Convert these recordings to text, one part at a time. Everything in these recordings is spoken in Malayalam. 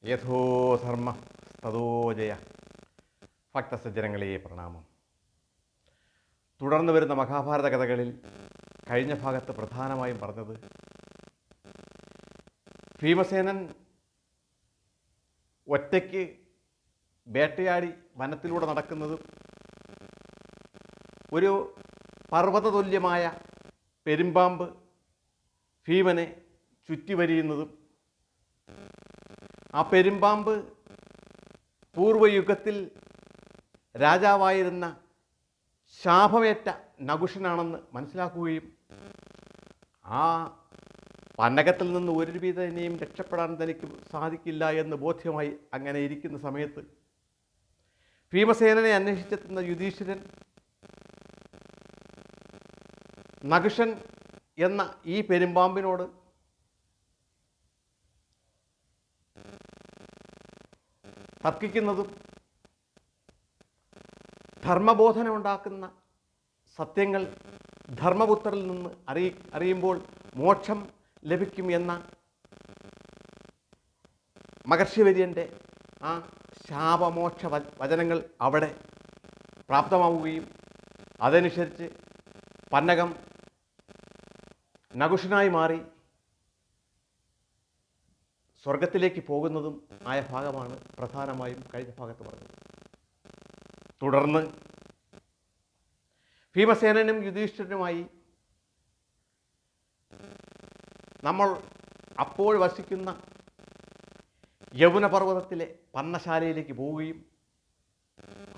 യഥോ ധർമ്മ തഥോ ജയ. ഭക്തസജ്ജനങ്ങളെ പ്രണാമം. തുടർന്ന് വരുന്ന മഹാഭാരത കഥകളിൽ കഴിഞ്ഞ ഭാഗത്ത് പ്രധാനമായും പറഞ്ഞത് ഭീമസേനൻ ഒറ്റയ്ക്ക് വേട്ടയാടി വനത്തിലൂടെ നടക്കുന്നതും ഒരു പർവ്വതതുല്യമായ പെരുമ്പാമ്പ് ഭീമനെ ചുറ്റിവരിയുന്നതും ആ പെരുമ്പാമ്പ് പൂർവയുഗത്തിൽ രാജാവായിരുന്ന ശാപമേറ്റ നകുഷനാണെന്ന് മനസ്സിലാക്കുകയും ആ പന്നകത്തിൽ നിന്ന് ഒരു വിധേനയും രക്ഷപ്പെടാൻ തനിക്ക് സാധിക്കില്ല എന്ന് ബോധ്യമായി അങ്ങനെ ഇരിക്കുന്ന സമയത്ത് ഭീമസേനനെ അന്വേഷിച്ചെത്തുന്ന യുധിഷ്ഠിരൻ നകുഷൻ എന്ന ഈ പെരുമ്പാമ്പിനോട് തർക്കിക്കുന്നതും ധർമ്മബോധനമുണ്ടാക്കുന്ന സത്യങ്ങൾ ധർമ്മപുത്രരിൽ നിന്ന് അറിയുമ്പോൾ മോക്ഷം ലഭിക്കും എന്ന മഹർഷിവര്യൻ്റെ ആ ശാപമോക്ഷ വചനങ്ങൾ അവിടെ പ്രാപ്തമാവുകയും അതനുസരിച്ച് പന്നകം നകുഷനായി മാറി സ്വർഗത്തിലേക്ക് പോകുന്നതും ആയ ഭാഗമാണ് പ്രധാനമായും കഴിഞ്ഞ ഭാഗത്ത് പറഞ്ഞത്. തുടർന്ന് ഭീമസേനനും യുധിഷ്ഠിരനുമായി നമ്മൾ അപ്പോൾ വസിക്കുന്ന യൗവനപർവ്വതത്തിലെ പർണശാലയിലേക്ക് പോവുകയും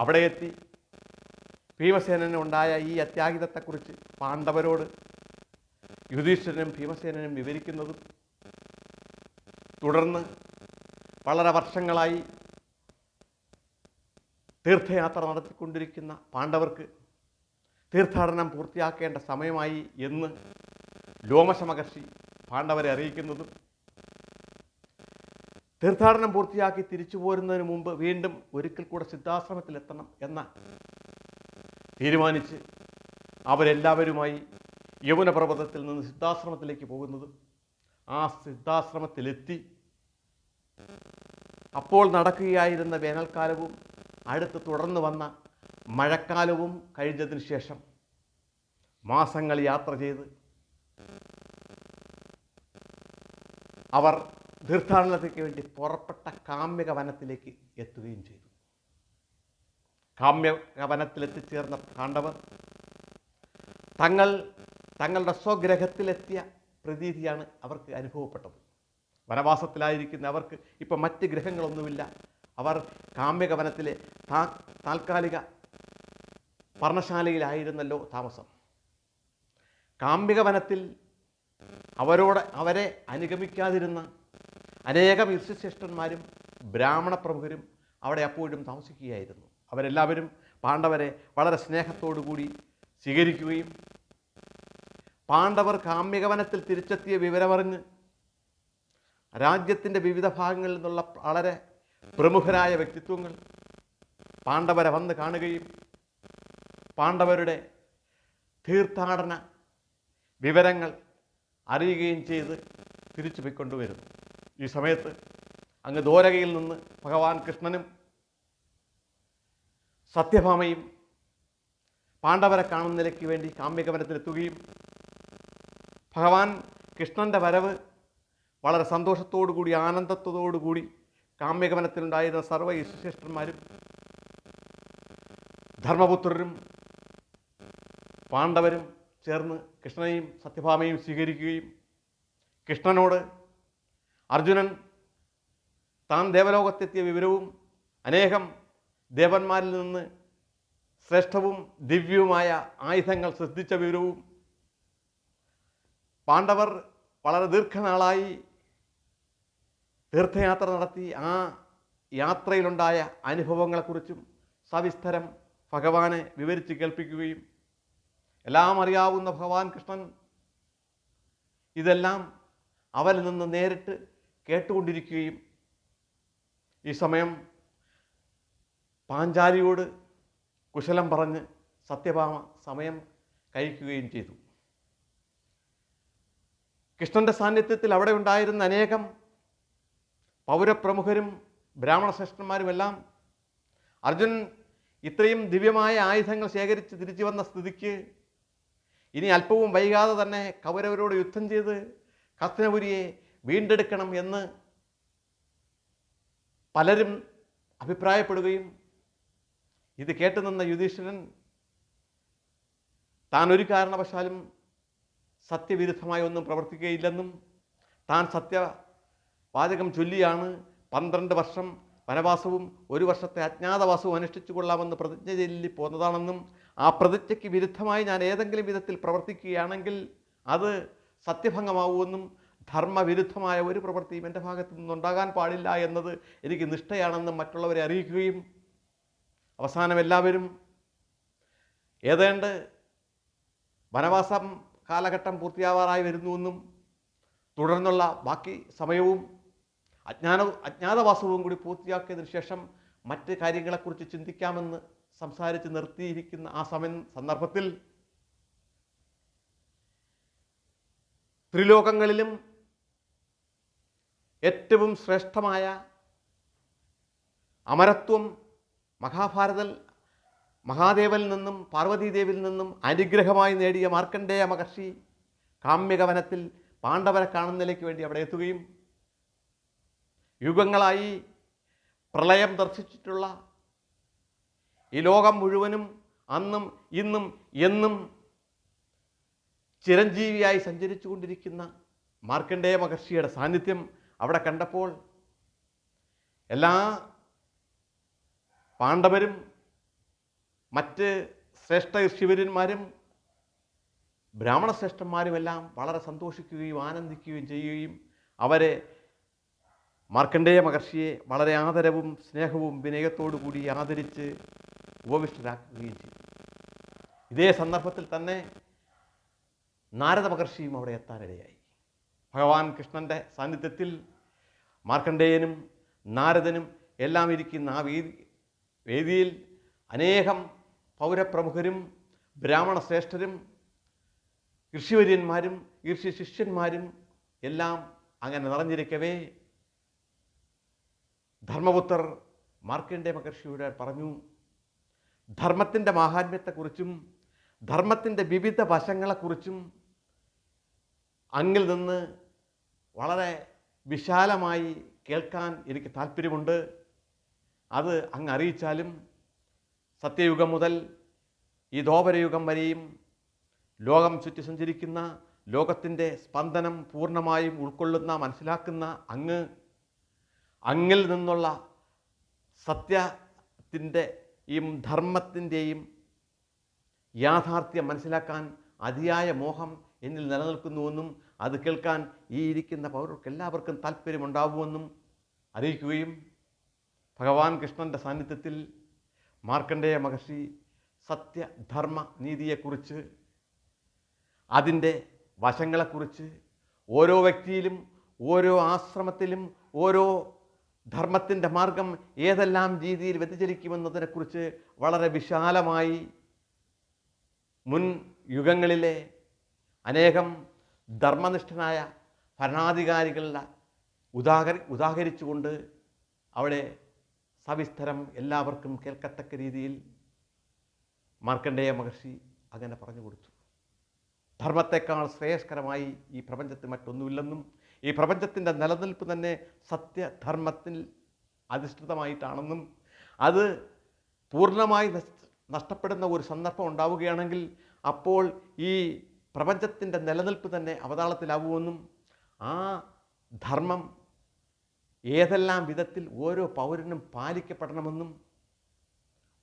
അവിടെ എത്തി ഭീമസേനനുണ്ടായ ഈ അത്യാഹിതത്തെക്കുറിച്ച് പാണ്ഡവരോട് യുധിഷ്ഠിരനും ഭീമസേനനും വിവരിക്കുന്നതും തുടർന്ന് വളരെ വർഷങ്ങളായി തീർത്ഥയാത്ര നടത്തിക്കൊണ്ടിരിക്കുന്ന പാണ്ഡവർക്ക് തീർത്ഥാടനം പൂർത്തിയാക്കേണ്ട സമയമായി എന്ന് ലോമശ മഹർഷി പാണ്ഡവരെ അറിയിക്കുന്നതും തീർത്ഥാടനം പൂർത്തിയാക്കി തിരിച്ചു പോരുന്നതിന് മുമ്പ് വീണ്ടും ഒരിക്കൽ കൂടെ സിദ്ധാശ്രമത്തിലെത്തണം എന്ന തീരുമാനിച്ച് അവരെല്ലാവരുമായി യമുനപർവ്വതത്തിൽ നിന്ന് സിദ്ധാശ്രമത്തിലേക്ക് പോകുന്നതും ആ സിദ്ധാശ്രമത്തിലെത്തി അപ്പോൾ നടക്കുകയായിരുന്ന വേനൽക്കാലവും അടുത്ത് തുടർന്ന് വന്ന മഴക്കാലവും കഴിഞ്ഞതിന് ശേഷം മാസങ്ങൾ യാത്ര ചെയ്ത് അവർ തീർത്ഥാടനത്തിന് വേണ്ടി പുറപ്പെട്ട കാമ്യക വനത്തിലേക്ക് എത്തുകയും ചെയ്തു. കാമ്യക വനത്തിലെത്തിച്ചേർന്ന പാണ്ഡവർ തങ്ങളുടെ സ്വഗ്രഹത്തിലെത്തിയ പ്രതീതിയാണ് അവർക്ക് അനുഭവപ്പെട്ടത്. വനവാസത്തിലായിരിക്കുന്ന അവർക്ക് ഇപ്പം മറ്റ് ഗ്രഹങ്ങളൊന്നുമില്ല. അവർ കാമ്യക വനത്തിലെ താൽക്കാലിക പർണശാലയിലായിരുന്നല്ലോ താമസം. കാമ്യക വനത്തിൽ അവരെ അനുഗമിക്കാതിരുന്ന അനേകം ഋഷിശ്രേഷ്ഠന്മാരും ബ്രാഹ്മണ പ്രമുഖരും അവിടെ അപ്പോഴും താമസിക്കുകയായിരുന്നു. അവരെല്ലാവരും പാണ്ഡവരെ വളരെ സ്നേഹത്തോടുകൂടി സ്വീകരിക്കുകയും പാണ്ഡവർ കാമ്യകവനത്തിൽ തിരിച്ചെത്തിയ വിവരമറിഞ്ഞ് രാജ്യത്തിൻ്റെ വിവിധ ഭാഗങ്ങളിൽ നിന്നുള്ള വളരെ പ്രമുഖരായ വ്യക്തിത്വങ്ങൾ പാണ്ഡവരെ വന്ന് കാണുകയും പാണ്ഡവരുടെ തീർത്ഥാടന വിവരങ്ങൾ അറിയുകയും ചെയ്ത് തിരിച്ചു പോയിക്കൊണ്ടുവരുന്നു. ഈ സമയത്ത് അങ്ങ് ദ്വാരകയിൽ നിന്ന് ഭഗവാൻ കൃഷ്ണനും സത്യഭാമയും പാണ്ഡവരെ കാണുന്നതിലേക്ക് വേണ്ടി കാമ്യകവനത്തിലെത്തുകയും ഭഗവാൻ കൃഷ്ണൻ്റെ വരവ് വളരെ സന്തോഷത്തോടുകൂടി ആനന്ദത്തോടുകൂടി കാമ്യകവനത്തിലുണ്ടായിരുന്ന സർവ്വ ഋഷിശ്രേഷ്ഠന്മാരും ധർമ്മപുത്രരും പാണ്ഡവരും ചേർന്ന് കൃഷ്ണനെയും സത്യഭാമയും സ്വീകരിക്കുകയും കൃഷ്ണനോട് അർജുനൻ താൻ ദേവലോകത്തെത്തിയ വിവരവും അനേകം ദേവന്മാരിൽ നിന്ന് ശ്രേഷ്ഠവും ദിവ്യവുമായ ആയുധങ്ങൾ സിദ്ധിച്ച വിവരവും പാണ്ഡവർ വളരെ ദീർഘനാളായി തീർത്ഥയാത്ര നടത്തി ആ യാത്രയിലുണ്ടായ അനുഭവങ്ങളെക്കുറിച്ചും സവിസ്തരം ഭഗവാനെ വിവരിച്ച് കേൾപ്പിക്കുകയും എല്ലാം അറിയാവുന്ന ഭഗവാൻ കൃഷ്ണൻ ഇതെല്ലാം അവരിൽ നിന്ന് നേരിട്ട് കേട്ടുകൊണ്ടിരിക്കുകയും ഈ സമയം പാഞ്ചാലിയോട് കുശലം പറഞ്ഞ് സത്യഭാമ സമയം കഴിക്കുകയും ചെയ്തു. കൃഷ്ണൻ്റെ സാന്നിധ്യത്തിൽ അവിടെ ഉണ്ടായിരുന്ന അനേകം പൗരപ്രമുഖരും ബ്രാഹ്മണശ്രേഷ്ഠന്മാരുമെല്ലാം അർജുനൻ ഇത്രയും ദിവ്യമായ ആയുധങ്ങൾ ശേഖരിച്ച് തിരിച്ചു വന്ന സ്ഥിതിക്ക് ഇനി അല്പവും വൈകാതെ തന്നെ കൗരവരോട് യുദ്ധം ചെയ്ത് ഹസ്തിനപുരിയെ വീണ്ടെടുക്കണം എന്ന് പലരും അഭിപ്രായപ്പെടുകയും ഇത് കേട്ടുനിന്ന യുധിഷ്ഠിരൻ താൻ ഒരു കാരണവശാലും സത്യവിരുദ്ധമായി ഒന്നും പ്രവർത്തിക്കുകയില്ലെന്നും താൻ സത്യവാചകം ചൊല്ലിയാണ് 12 വർഷം വനവാസവും 1 വർഷത്തെ അജ്ഞാതവാസവും അനുഷ്ഠിച്ചു കൊള്ളാമെന്ന് പ്രതിജ്ഞ ചൊല്ലി പോന്നതാണെന്നും ആ പ്രതിജ്ഞയ്ക്ക് വിരുദ്ധമായി ഞാൻ ഏതെങ്കിലും വിധത്തിൽ പ്രവർത്തിക്കുകയാണെങ്കിൽ അത് സത്യഭംഗമാവുമെന്നും ധർമ്മവിരുദ്ധമായ ഒരു പ്രവൃത്തിയും എൻ്റെ ഭാഗത്തു നിന്നുണ്ടാകാൻ പാടില്ല എന്നത് എനിക്ക് നിഷ്ഠയാണെന്നും മറ്റുള്ളവരെ അറിയിക്കുകയും അവസാനം എല്ലാവരും ഏതാണ്ട് വനവാസം കാലഘട്ടം പൂർത്തിയാവാറായി വരുന്നുവെന്നും തുടർന്നുള്ള ബാക്കി സമയവും അജ്ഞാതവാസവും കൂടി പൂർത്തിയാക്കിയതിനു ശേഷം മറ്റ് കാര്യങ്ങളെക്കുറിച്ച് ചിന്തിക്കാമെന്ന് സംസാരിച്ച് നിർത്തിയിരിക്കുന്ന ആ സന്ദർഭത്തിൽ ത്രിലോകങ്ങളിലും ഏറ്റവും ശ്രേഷ്ഠമായ അമരത്വം മഹാദേവനിൽ നിന്നും പാർവതീദേവിയിൽ നിന്നും അനുഗ്രഹമായി നേടിയ മാർക്കണ്ഡേയ മഹർഷി കാമ്യകവനത്തിൽ പാണ്ഡവരെ കാണുന്നതിലേക്ക് വേണ്ടി അവിടെ എത്തുകയും യുഗങ്ങളായി പ്രളയം ദർശിച്ചിട്ടുള്ള ഈ ലോകം മുഴുവനും അന്നും ഇന്നും എന്നും ചിരഞ്ജീവിയായി സഞ്ചരിച്ചു കൊണ്ടിരിക്കുന്ന മാർക്കണ്ഡേയ മഹർഷിയുടെ സാന്നിധ്യം അവിടെ കണ്ടപ്പോൾ എല്ലാ പാണ്ഡവരും മറ്റ് ശ്രേഷ്ഠ ഋഷിവര്യന്മാരും ബ്രാഹ്മണശ്രേഷ്ഠന്മാരുമെല്ലാം വളരെ സന്തോഷിക്കുകയും ആനന്ദിക്കുകയും ചെയ്യുകയും അവരെ മാർക്കണ്ഡേയ മഹർഷിയെ വളരെ ആദരവും സ്നേഹവും വിനയത്തോടു കൂടി ആദരിച്ച് ഉപവിഷ്ടരാക്കുകയും ചെയ്തു. ഇതേ സന്ദർഭത്തിൽ തന്നെ നാരദ മഹർഷിയും അവിടെ എത്താനിടയായി. ഭഗവാൻ കൃഷ്ണൻ്റെ സാന്നിധ്യത്തിൽ മാർക്കണ്ഡേയനും നാരദനും എല്ലാം ഇരിക്കുന്ന ആ വേദിയിൽ അനേകം പൗരപ്രമുഖരും ബ്രാഹ്മണ ശ്രേഷ്ഠരും ഋഷിവര്യന്മാരും ഋഷി ശിഷ്യന്മാരും എല്ലാം അങ്ങനെ നിറഞ്ഞിരിക്കവേ ധർമ്മപുത്രർ മാർക്കണ്ഡേയ മഹർഷിയോട് പറഞ്ഞു, ധർമ്മത്തിൻ്റെ മാഹാത്മ്യത്തെക്കുറിച്ചും ധർമ്മത്തിൻ്റെ വിവിധ വശങ്ങളെക്കുറിച്ചും അങ്ങിൽ നിന്ന് വളരെ വിശാലമായി കേൾക്കാൻ എനിക്ക് താല്പര്യമുണ്ട്. അത് അങ്ങ് അറിയിച്ചാലും സത്യയുഗം മുതൽ ഈ ദ്വാപരയുഗം വരെയും ലോകം ചുറ്റി സഞ്ചരിക്കുന്ന ലോകത്തിൻ്റെ സ്പന്ദനം പൂർണ്ണമായും ഉൾക്കൊള്ളുന്ന മനസ്സിലാക്കുന്ന അങ്ങിൽ നിന്നുള്ള സത്യത്തിൻ്റെയും ധർമ്മത്തിൻ്റെയും യാഥാർത്ഥ്യം മനസ്സിലാക്കാൻ അതിയായ മോഹം എന്നിൽ നിലനിൽക്കുന്നുവെന്നും അത് കേൾക്കാൻ ഈ ഇരിക്കുന്ന പൗരർക്ക് എല്ലാവർക്കും താല്പര്യമുണ്ടാവുമെന്നും അറിയിക്കുകയും ഭഗവാൻ കൃഷ്ണൻ്റെ സാന്നിധ്യത്തിൽ മാർക്കണ്ഡേയ മഹർഷി സത്യധർമ്മ നീതിയെക്കുറിച്ച് അതിൻ്റെ വശങ്ങളെക്കുറിച്ച് ഓരോ വ്യക്തിയിലും ഓരോ ആശ്രമത്തിലും ഓരോ ധർമ്മത്തിൻ്റെ മാർഗം ഏതെല്ലാം രീതിയിൽ വ്യതിചലിക്കുമെന്നതിനെക്കുറിച്ച് വളരെ വിശാലമായി മുൻ യുഗങ്ങളിലെ അനേകം ധർമ്മനിഷ്ഠനായ ഭരണാധികാരികളുടെ ഉദാഹരിച്ചുകൊണ്ട് അവിടെ സവിസ്തരം എല്ലാവർക്കും കേൾക്കത്തക്ക രീതിയിൽ മാർക്കണ്ഡേയ മഹർഷി അങ്ങനെ പറഞ്ഞു കൊടുത്തു. ധർമ്മത്തെക്കാൾ ശ്രേയസ്കരമായി ഈ പ്രപഞ്ചത്തിൽ മറ്റൊന്നുമില്ലെന്നും ഈ പ്രപഞ്ചത്തിൻ്റെ നിലനിൽപ്പ് തന്നെ സത്യധർമ്മത്തിൽ അധിഷ്ഠിതമായിട്ടാണെന്നും അത് പൂർണ്ണമായി നഷ്ടപ്പെടുന്ന ഒരു സന്ദർഭം ഉണ്ടാവുകയാണെങ്കിൽ അപ്പോൾ ഈ പ്രപഞ്ചത്തിൻ്റെ നിലനിൽപ്പ് തന്നെ അവതാളത്തിലാവുമെന്നും ആ ധർമ്മം ഏതെല്ലാം വിധത്തിൽ ഓരോ പൗരനും പാലിക്കപ്പെടണമെന്നും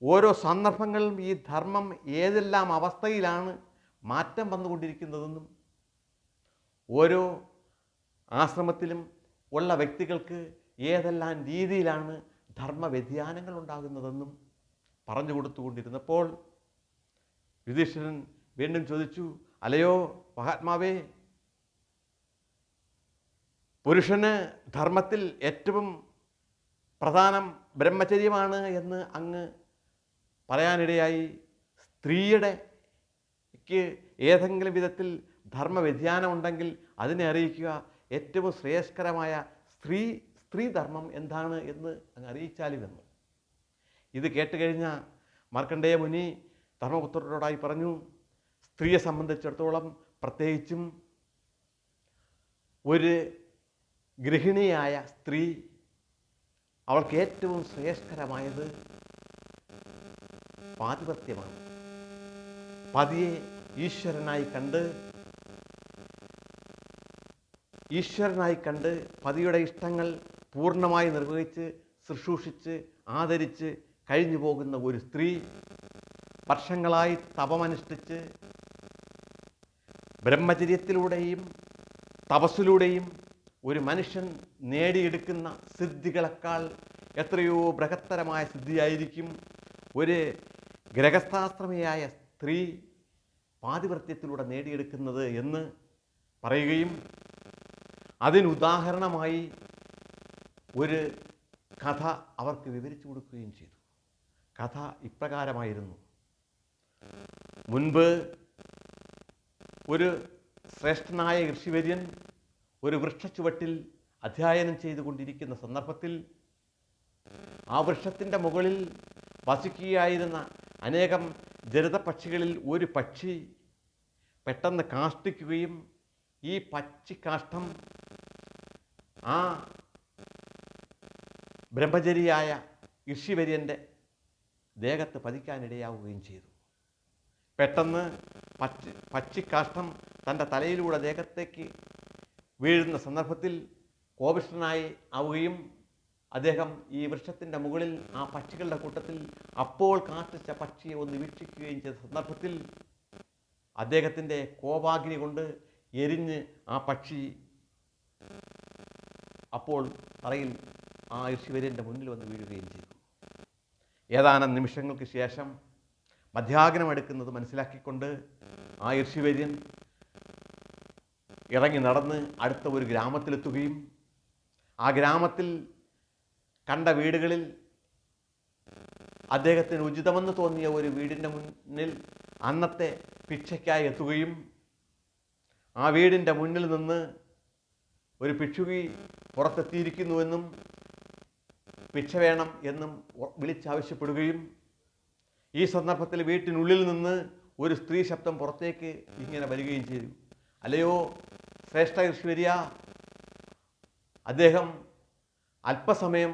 ഓരോ സന്ദർഭങ്ങളിലും ഈ ധർമ്മം ഏതെല്ലാം അവസ്ഥയിലാണ് മാറ്റം വന്നുകൊണ്ടിരിക്കുന്നതെന്നും ഓരോ ആശ്രമത്തിലും ഉള്ള വ്യക്തികൾക്ക് ഏതെല്ലാം രീതിയിലാണ് ധർമ്മ വ്യതിയാനങ്ങൾ ഉണ്ടാകുന്നതെന്നും പറഞ്ഞു കൊടുത്തുകൊണ്ടിരുന്നപ്പോൾ യുധിഷ്ഠിരൻ വീണ്ടും ചോദിച്ചു, അല്ലയോ മഹാത്മാവേ, പുരുഷന് ധർമ്മത്തിൽ ഏറ്റവും പ്രധാനം ബ്രഹ്മചര്യമാണ് എന്ന് അങ്ങ് പറയാനിടയായി. സ്ത്രീയുടെക്ക് ഏതെങ്കിലും വിധത്തിൽ ധർമ്മ വ്യതിയാനം ഉണ്ടെങ്കിൽ അതിനെ അറിയിക്കുക. ഏറ്റവും ശ്രേയസ്കരമായ സ്ത്രീധർമ്മം എന്താണ് എന്ന് അങ്ങ് അറിയിച്ചാലുമെന്ന്. ഇത് കേട്ടുകഴിഞ്ഞ മാർക്കണ്ഡേയ മുനി ധർമ്മപുത്രരോടായി പറഞ്ഞു, സ്ത്രീയെ സംബന്ധിച്ചിടത്തോളം പ്രത്യേകിച്ചും ഒരു ഗൃഹിണിയായ സ്ത്രീ അവൾക്ക് ഏറ്റവും ശ്രേഷ്ഠകരമായത് പാതിവ്രത്യമാണ്. പതിയെ ഈശ്വരനായി കണ്ട് പതിയുടെ ഇഷ്ടങ്ങൾ പൂർണ്ണമായി നിർവഹിച്ച് ശുശ്രൂഷിച്ച് ആദരിച്ച് കഴിഞ്ഞു പോകുന്ന ഒരു സ്ത്രീ വർഷങ്ങളായി തപമനുഷ്ഠിച്ച് ബ്രഹ്മചര്യത്തിലൂടെയും തപസ്സിലൂടെയും ഒരു മനുഷ്യൻ നേടിയെടുക്കുന്ന സിദ്ധികളെക്കാൾ എത്രയോ ബൃഹത്തരമായ സിദ്ധിയായിരിക്കും ഒരു ഗ്രഹസ്ഥാശ്രമിയായ സ്ത്രീ പാതിവ്രത്യത്തിലൂടെ നേടിയെടുക്കുന്നത് എന്ന് പറയുകയും അതിനുദാഹരണമായി ഒരു കഥ അവർക്ക് വിവരിച്ചു കൊടുക്കുകയും ചെയ്തു. കഥ ഇപ്രകാരമായിരുന്നു. മുൻപ് ഒരു ശ്രേഷ്ഠനായ ഋഷിവര്യൻ ഒരു വൃക്ഷച്ചുവട്ടിൽ അധ്യയനം ചെയ്തുകൊണ്ടിരിക്കുന്ന സന്ദർഭത്തിൽ ആ വൃക്ഷത്തിൻ്റെ മുകളിൽ വസിക്കുകയായിരുന്ന അനേകം ജരിതപക്ഷികളിൽ ഒരു പക്ഷി പെട്ടെന്ന് കാഷ്ടിക്കുകയും ഈ പക്ഷിക്കാഷ്ടം ആ ബ്രഹ്മചരിയായ ഋഷിവര്യൻ്റെ ദേഹത്ത് പതിക്കാനിടയാവുകയും ചെയ്തു. പെട്ടെന്ന് പക്ഷിക്കാഷ്ടം തൻ്റെ തലയിലൂടെ ദേഹത്തേക്ക് വീഴുന്ന സന്ദർഭത്തിൽ കോപിഷ്ഠനായി ആവുകയും അദ്ദേഹം ഈ വൃക്ഷത്തിൻ്റെ മുകളിൽ ആ പക്ഷികളുടെ കൂട്ടത്തിൽ അപ്പോൾ കാഷ്ടിച്ച പക്ഷിയെ ഒന്ന് വീക്ഷിക്കുകയും ചെയ്ത സന്ദർഭത്തിൽ അദ്ദേഹത്തിൻ്റെ കോപാഗ്നി കൊണ്ട് എരിഞ്ഞ് ആ പക്ഷി അപ്പോൾ തറയിൽ ആ ഋഷിവര്യൻ്റെ മുന്നിൽ വന്ന് വീഴുകയും ചെയ്തു. ഏതാനും നിമിഷങ്ങൾക്ക് ശേഷം മധ്യാഹ്നമെടുക്കുന്നത് മനസ്സിലാക്കിക്കൊണ്ട് ആ ഋഷിവര്യൻ ഇറങ്ങി നടന്ന് അടുത്ത ഒരു ഗ്രാമത്തിലെത്തുകയും ആ ഗ്രാമത്തിൽ കണ്ട വീടുകളിൽ അദ്ദേഹത്തിന് ഉചിതമെന്ന് തോന്നിയ ഒരു വീടിൻ്റെ മുന്നിൽ അന്നത്തെ ഭിക്ഷയ്ക്കായി എത്തുകയും ആ വീടിൻ്റെ മുന്നിൽ നിന്ന് ഒരു ഭിക്ഷുകി പുറത്തെത്തിയിരിക്കുന്നുവെന്നും ഭിക്ഷ വേണം എന്നും വിളിച്ചാവശ്യപ്പെടുകയും ഈ സന്ദർഭത്തിൽ വീട്ടിനുള്ളിൽ നിന്ന് ഒരു സ്ത്രീ ശബ്ദം പുറത്തേക്ക് ഇങ്ങനെ വരികയും ചെയ്തു. അല്ലയോ ശ്രേഷ്ഠ ഋഷിവര്യ, അദ്ദേഹം അല്പസമയം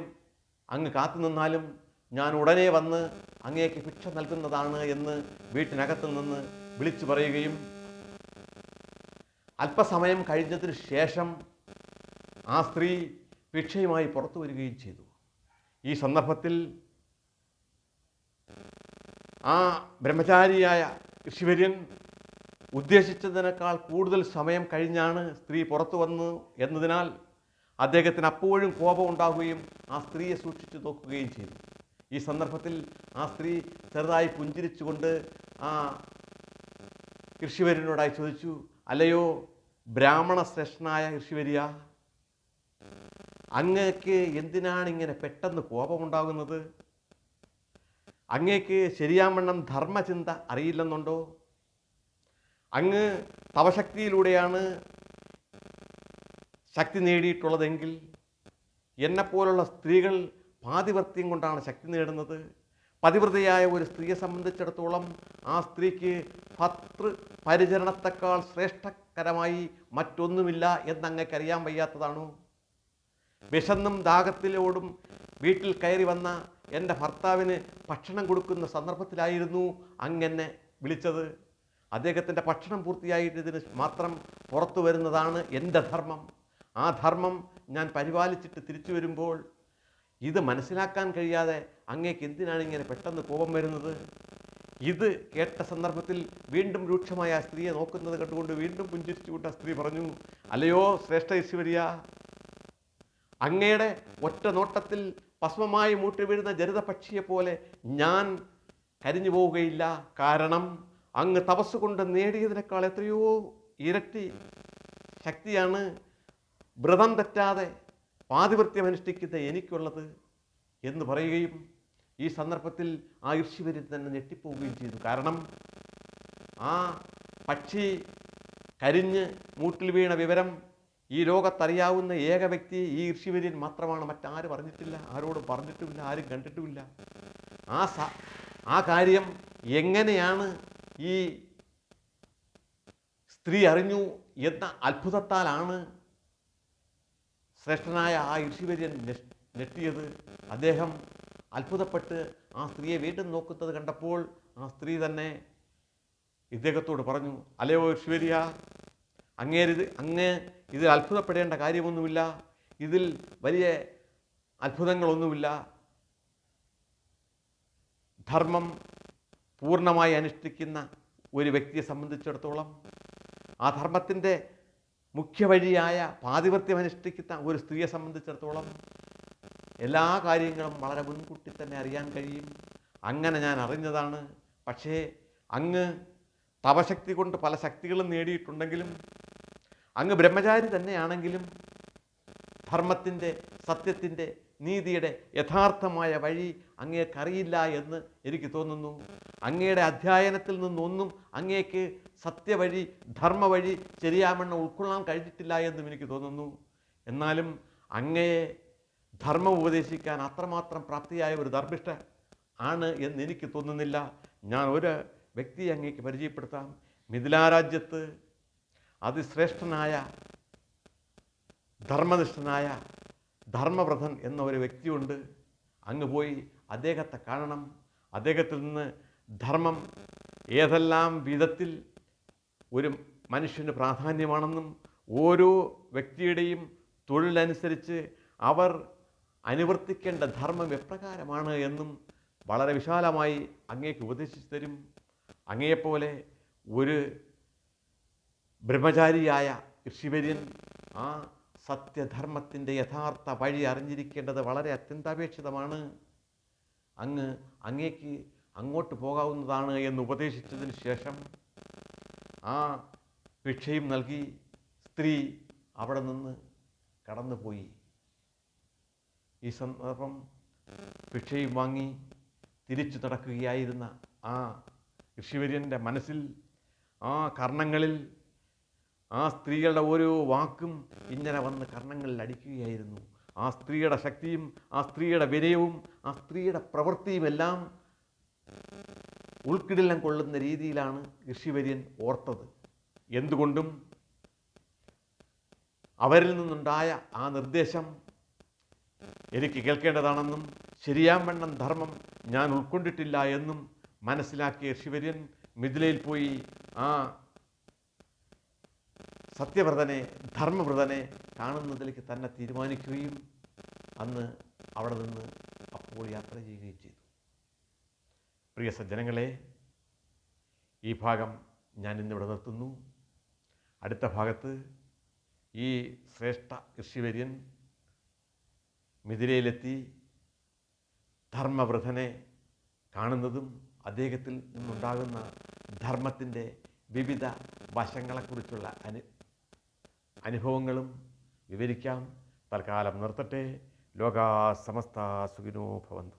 അങ്ങ് കാത്തു നിന്നാലും ഞാൻ ഉടനെ വന്ന് അങ്ങേക്ക് ഭിക്ഷ നൽകുന്നതാണ് എന്ന് വീട്ടിനകത്തു നിന്ന് വിളിച്ചു പറയുകയും അല്പസമയം കഴിഞ്ഞതിന് ശേഷം ആ സ്ത്രീ ഭിക്ഷയുമായി പുറത്തു വരികയും ചെയ്തു. ഈ സന്ദർഭത്തിൽ ആ ബ്രഹ്മചാരിയായ ഋഷിവര്യൻ ഉദ്ദേശിച്ചതിനേക്കാൾ കൂടുതൽ സമയം കഴിഞ്ഞാണ് സ്ത്രീ പുറത്തു വന്നു എന്നതിനാൽ അദ്ദേഹത്തിന് അപ്പോഴും കോപം ഉണ്ടാകുകയും ആ സ്ത്രീയെ സൂക്ഷിച്ചു നോക്കുകയും ചെയ്തു. ഈ സന്ദർഭത്തിൽ ആ സ്ത്രീ ചെറുതായി പുഞ്ചിരിച്ചുകൊണ്ട് ആ ഋഷിവര്യനോടായി ചോദിച്ചു, അല്ലയോ ബ്രാഹ്മണ ശ്രേഷ്ഠനായ ഋഷിവര്യ, അങ്ങേക്ക് എന്തിനാണ് ഇങ്ങനെ പെട്ടെന്ന് കോപമുണ്ടാകുന്നത്? അങ്ങേക്ക് ശരിയാവണ്ണം ധർമ്മചിന്ത അറിയില്ലെന്നുണ്ടോ? അങ്ങ് തപശക്തിയിലൂടെയാണ് ശക്തി നേടിയിട്ടുള്ളതെങ്കിൽ എന്നെപ്പോലുള്ള സ്ത്രീകൾ പാതിവ്രത്യം കൊണ്ടാണ് ശക്തി നേടുന്നത്. പതിവ്രതയായ ഒരു സ്ത്രീയെ സംബന്ധിച്ചിടത്തോളം ആ സ്ത്രീക്ക് ഭർതൃപരിചരണത്തെക്കാൾ ശ്രേഷ്ഠകരമായി മറ്റൊന്നുമില്ല എന്നങ്ങേക്കറിയാൻ വയ്യാത്തതാണോ? വിശന്നും ദാഹത്തിലോടും വീട്ടിൽ കയറി വന്ന എൻ്റെ ഭർത്താവിന് ഭക്ഷണം കൊടുക്കുന്ന സന്ദർഭത്തിലായിരുന്നു അങ്ങനെ വിളിച്ചത്. അദ്ദേഹത്തിൻ്റെ ഭക്ഷണം പൂർത്തിയായിട്ടതിന് മാത്രം പുറത്തു വരുന്നതാണ് എൻ്റെ ധർമ്മം. ആ ധർമ്മം ഞാൻ പരിപാലിച്ചിട്ട് തിരിച്ചു വരുമ്പോൾ ഇത് മനസ്സിലാക്കാൻ കഴിയാതെ അങ്ങേക്ക് എന്തിനാണ് ഇങ്ങനെ പെട്ടെന്ന് കോപം വരുന്നത്? ഇത് കേട്ട സന്ദർഭത്തിൽ വീണ്ടും രൂക്ഷമായ ആ സ്ത്രീയെ നോക്കുന്നത് കണ്ടുകൊണ്ട് വീണ്ടും പുഞ്ചിരിച്ചുകൊണ്ട് ആ സ്ത്രീ പറഞ്ഞു, അല്ലയോ ശ്രേഷ്ഠ ഈശ്വര്യ, അങ്ങയുടെ ഒറ്റ നോട്ടത്തിൽ ഭസ്മമായി മൂട്ടി വീഴുന്ന ജരിതപക്ഷിയെ പോലെ ഞാൻ കരിഞ്ഞു പോവുകയില്ല. കാരണം അങ്ങ് തപസ്സുകൊണ്ട് നേടിയതിനേക്കാൾ എത്രയോ ഇരട്ടി ശക്തിയാണ് വ്രതം തെറ്റാതെ പാതിവ്രത്യം അനുഷ്ഠിക്കുന്ന എനിക്കുള്ളത് എന്ന് പറയുകയും ഈ സന്ദർഭത്തിൽ ആ ഋഷിവര്യൻ തന്നെ ഞെട്ടിപ്പോവുകയും ചെയ്തു. കാരണം ആ പക്ഷി കരിഞ്ഞ് മൂട്ടിൽ വീണ വിവരം ഈ ലോകത്തറിയാവുന്ന ഏക വ്യക്തി ഈ ഋഷിവര്യൻ മാത്രമാണ്. മറ്റാരും അറിഞ്ഞിട്ടില്ല, ആരോടും പറഞ്ഞിട്ടുമില്ല, ആരും കണ്ടിട്ടുമില്ല. ആ കാര്യം എങ്ങനെയാണ് ഈ സ്ത്രീ അറിഞ്ഞു എന്ന അത്ഭുതത്താലാണ് ശ്രേഷ്ഠനായ ആ ഋഷിവര്യൻ ഞെട്ടിയത്. അദ്ദേഹം അത്ഭുതപ്പെട്ട് ആ സ്ത്രീയെ വീണ്ടും നോക്കുന്നത് കണ്ടപ്പോൾ ആ സ്ത്രീ തന്നെ ഇദ്ദേഹത്തോട് പറഞ്ഞു, അല്ലയോ ഋഷിവര്യ, അങ്ങ് ഇതിൽ അത്ഭുതപ്പെടേണ്ട കാര്യമൊന്നുമില്ല, ഇതിൽ വലിയ അത്ഭുതങ്ങളൊന്നുമില്ല. ധർമ്മം പൂർണ്ണമായി അനുഷ്ഠിക്കുന്ന ഒരു വ്യക്തിയെ സംബന്ധിച്ചിടത്തോളം, ആ ധർമ്മത്തിൻ്റെ മുഖ്യ വഴിയായ പാതിവ്രത്യം അനുഷ്ഠിക്കുന്ന ഒരു സ്ത്രീയെ സംബന്ധിച്ചിടത്തോളം എല്ലാ കാര്യങ്ങളും വളരെ മുൻകൂട്ടി തന്നെ അറിയാൻ കഴിയും. അങ്ങനെ ഞാൻ അറിഞ്ഞതാണ്. പക്ഷേ അങ്ങ് തപശക്തി കൊണ്ട് പല ശക്തികളും നേടിയിട്ടുണ്ടെങ്കിലും, അങ്ങ് ബ്രഹ്മചാരി തന്നെയാണെങ്കിലും ധർമ്മത്തിൻ്റെ, സത്യത്തിൻ്റെ, നീതിയുടെ യഥാർത്ഥമായ വഴി അങ്ങേക്കറിയില്ല എന്ന് എനിക്ക് തോന്നുന്നു. അങ്ങയുടെ അധ്യയനത്തിൽ നിന്നൊന്നും അങ്ങേക്ക് സത്യവഴി, ധർമ്മവഴി ശരിയാമെന്ന് ഉൾക്കൊള്ളാൻ കഴിഞ്ഞിട്ടില്ല എന്നും എനിക്ക് തോന്നുന്നു. എന്നാലും അങ്ങയെ ധർമ്മം ഉപദേശിക്കാൻ അത്രമാത്രം പ്രാപ്തിയായ ഒരു ധർമ്മിഷ്ഠ ആണ് എന്ന് എനിക്ക് തോന്നുന്നില്ല. ഞാൻ ഒരു വ്യക്തിയെ അങ്ങേക്ക് പരിചയപ്പെടുത്താം. മിഥിലാരാജ്യത്ത് അതിശ്രേഷ്ഠനായ ധർമ്മനിഷ്ഠനായ ധർമ്മവ്രതൻ എന്ന ഒരു വ്യക്തിയുണ്ട്. അങ്ങ് പോയി അദ്ദേഹത്തെ കാണണം. അദ്ദേഹത്തിൽ നിന്ന് ധർമ്മം ഏതെല്ലാം വിധത്തിൽ ഒരു മനുഷ്യന് പ്രാധാന്യമാണെന്നും ഓരോ വ്യക്തിയുടെയും തൊഴിലനുസരിച്ച് അവർ അനുവർത്തിക്കേണ്ട ധർമ്മം എപ്രകാരമാണ് എന്നും വളരെ വിശാലമായി അങ്ങേക്ക് ഉപദേശിച്ചു തരും. അങ്ങയെപ്പോലെ ഒരു ബ്രഹ്മചാരിയായ ഋഷിവര്യൻ ആ സത്യധർമ്മത്തിൻ്റെ യഥാർത്ഥ വഴി അറിഞ്ഞിരിക്കേണ്ടത് വളരെ അത്യന്താപേക്ഷിതമാണ്. അങ്ങേക്ക് അങ്ങോട്ട് പോകാവുന്നതാണ് എന്ന് ഉപദേശിച്ചതിന് ശേഷം ആ ഭിക്ഷയും നൽകി സ്ത്രീ അവിടെ നിന്ന് കടന്നുപോയി. ഈ സന്ദർഭം ഭിക്ഷയും വാങ്ങി തിരിച്ചു നടക്കുകയായിരുന്ന ആ ഋഷിവര്യൻ്റെ മനസ്സിൽ, ആ കർണങ്ങളിൽ ആ സ്ത്രീകളുടെ ഓരോ വാക്കും ഇങ്ങനെ വന്ന് കർണങ്ങളിൽ അടിക്കുകയായിരുന്നു. ആ സ്ത്രീയുടെ ശക്തിയും ആ സ്ത്രീയുടെ വിനയവും ആ സ്ത്രീയുടെ പ്രവൃത്തിയുമെല്ലാം ഉൾക്കിടിലം കൊള്ളുന്ന രീതിയിലാണ് ഋഷിവര്യൻ ഓർത്തത്. എന്തുകൊണ്ടും അവരിൽ നിന്നുണ്ടായ ആ നിർദ്ദേശം എനിക്ക് കേൾക്കേണ്ടതാണെന്നും ശരിയാവണ്ണം ധർമ്മം ഞാൻ ഉൾക്കൊണ്ടിട്ടില്ല എന്നും മനസ്സിലാക്കിയ ഋഷിവര്യൻ മിഥിലയിൽ പോയി ആ സത്യവ്രതനെ, ധർമ്മവ്രതനെ കാണുന്നതിലേക്ക് തന്നെ തീരുമാനിക്കുകയും അന്ന് അവിടെ നിന്ന് അപ്പോൾ യാത്ര ചെയ്യുകയും ചെയ്തു. പ്രിയ സജ്ജനങ്ങളെ, ഈ ഭാഗം ഞാൻ ഇന്നിവിടെ നിർത്തുന്നു. അടുത്ത ഭാഗത്ത് ഈ ശ്രേഷ്ഠ ഋഷിവര്യൻ മിഥിലയിലെത്തി ധർമ്മവ്രതനെ കാണുന്നതും അദ്ദേഹത്തിൽ നിന്നുണ്ടാകുന്ന ധർമ്മത്തിൻ്റെ വിവിധ വശങ്ങളെക്കുറിച്ചുള്ള അനുഭവങ്ങളും വിവരിക്കാം. തൽക്കാലം നിർത്തട്ടെ. ലോകാ സമസ്ത സുഖിനോ ഭവന്തു.